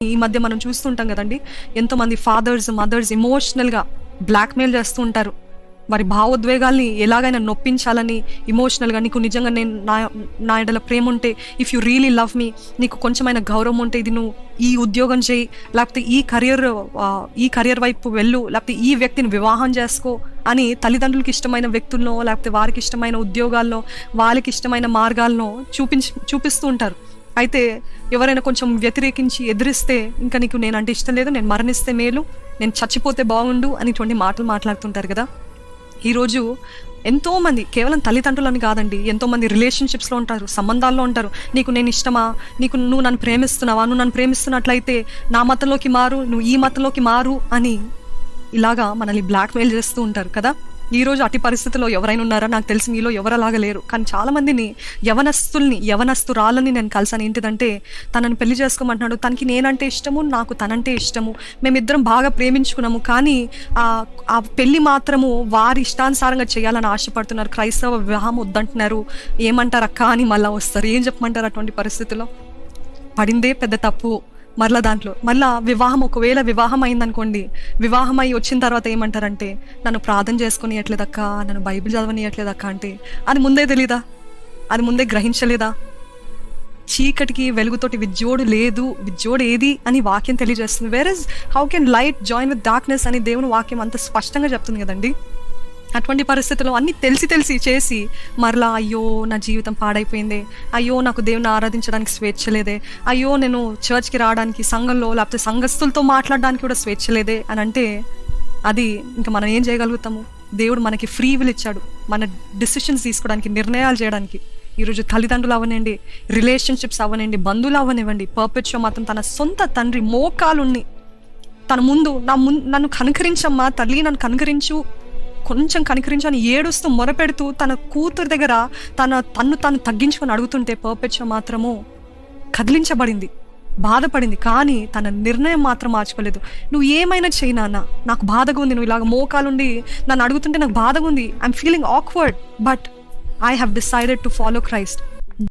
ఈ మధ్య మనం చూస్తుంటాం కదండి, ఎంతోమంది ఫాదర్స్ మదర్స్ ఎమోషనల్గా బ్లాక్మెయిల్ చేస్తూ ఉంటారు. వారి భావోద్వేగాల్ని ఎలాగైనా నొప్పించాలని ఎమోషనల్గా, నీకు నిజంగా నేను నా ఎడల ప్రేమ ఉంటే, ఇఫ్ యూ రియలీ లవ్ మీ, నీకు కొంచెమైన గౌరవం ఉంటే ఇది నువ్వు ఈ ఉద్యోగం చేయి, లేకపోతే ఈ కెరియర్ వైపు వెళ్ళు, లేకపోతే ఈ వ్యక్తిని వివాహం చేసుకో అని తల్లిదండ్రులకి ఇష్టమైన వ్యక్తుల్లో, లేకపోతే వారికి ఇష్టమైన ఉద్యోగాల్లో, వాళ్ళకి ఇష్టమైన మార్గాలను చూపిస్తూ ఉంటారు. అయితే ఎవరైనా కొంచెం వ్యతిరేకించి ఎదిరిస్తే, ఇంకా నీకు నేనంటే ఇష్టం లేదు, నేను మరణిస్తే మేలు, నేను చచ్చిపోతే బాగుండు అని ఇటువంటి మాటలు మాట్లాడుతుంటారు కదా. ఈరోజు ఎంతోమంది, కేవలం తల్లిదండ్రులని కాదండి, ఎంతోమంది రిలేషన్షిప్స్లో ఉంటారు, సంబంధాల్లో ఉంటారు. నీకు నేను ఇష్టమా, నువ్వు నన్ను ప్రేమిస్తున్నావా, నువ్వు నన్ను ప్రేమిస్తున్నట్లయితే నా మతంలోకి మారు, నువ్వు ఈ మతంలోకి మారు అని ఇలాగా మనల్ని బ్లాక్మెయిల్ చేస్తూ ఉంటారు కదా. ఈరోజు అట్టి పరిస్థితుల్లో ఎవరైనా ఉన్నారా? నాకు తెలిసి మీలో ఎవరు అలాగా లేరు. కానీ చాలామందిని, యవనస్తురాలని నేను కలిసాను. ఏంటిదంటే, తనని పెళ్లి చేసుకోమంటున్నాడు, తనకి నేనంటే ఇష్టము, నాకు తనంటే ఇష్టము, మేమిద్దరం బాగా ప్రేమించుకున్నాము, కానీ ఆ పెళ్లి మాత్రము వారి ఇష్టానుసారంగా చేయాలని ఆశపడుతున్నారు. క్రైస్తవ వివాహం వద్దంటున్నారు. ఏమంటారు అక్క అని మళ్ళీ వస్తారు. ఏం చెప్పమంటారు అటువంటి పరిస్థితుల్లో? పడిందే పెద్ద తప్పు. మళ్ళా ఒకవేళ వివాహం అయిందనుకోండి, వివాహం అయ్యి వచ్చిన తర్వాత ఏమంటారంటే, నన్ను ప్రార్థన చేసుకునియట్లేదక్క, నన్ను బైబిల్ చదవనియట్లేదక్క అంటే, అది ముందే తెలీదా? అది ముందే గ్రహించలేదా? చీకటికి వెలుగుతోటి విజ్జోడు ఏది అని వాక్యం తెలియజేస్తుంది. Where how can light join with darkness అని దేవుని వాక్యం అంత స్పష్టంగా చెప్తుంది కదండి. అటువంటి పరిస్థితుల్లో అన్నీ తెలిసి చేసి మరలా, అయ్యో నా జీవితం పాడైపోయింది, అయ్యో నాకు దేవుని ఆరాధించడానికి స్వేచ్ఛ లేదే, అయ్యో నేను చర్చ్కి రావడానికి, సంఘంలో లేకపోతే సంఘస్థులతో మాట్లాడడానికి కూడా స్వేచ్ఛ లేదే అని అంటే, అది ఇంకా మనం ఏం చేయగలుగుతాము? దేవుడు మనకి ఫ్రీ విల్ ఇచ్చాడు, మన డిసిషన్స్ తీసుకోవడానికి, నిర్ణయాలు చేయడానికి. ఈరోజు తల్లిదండ్రులు అవనండి, రిలేషన్షిప్స్ అవనండి, బంధువులు అవనివ్వండి, పర్పెచువల్ మాత్రం తన సొంత తండ్రి మోకాలుని తన ముందు నన్ను కనుకరించమ్మా తల్లి, నన్ను కనుకరించు, కొంచెం కనికరించని ఏడుస్తూ మొరపెడుతూ తన కూతురు దగ్గర తన్ను తగ్గించుకొని అడుగుతుంటే, పర్పెచువల్ మాత్రము కదిలించబడింది, బాధపడింది, కానీ తన నిర్ణయం మాత్రం మార్చుకోలేదు. నువ్వు ఏమైనా చేయి నాన్న, నాకు బాధగా ఉంది, నువ్వు ఇలాగ మోకాలుండి నన్ను అడుగుతుంటే నాకు బాధగా ఉంది, I'm feeling awkward, but I have decided to follow Christ.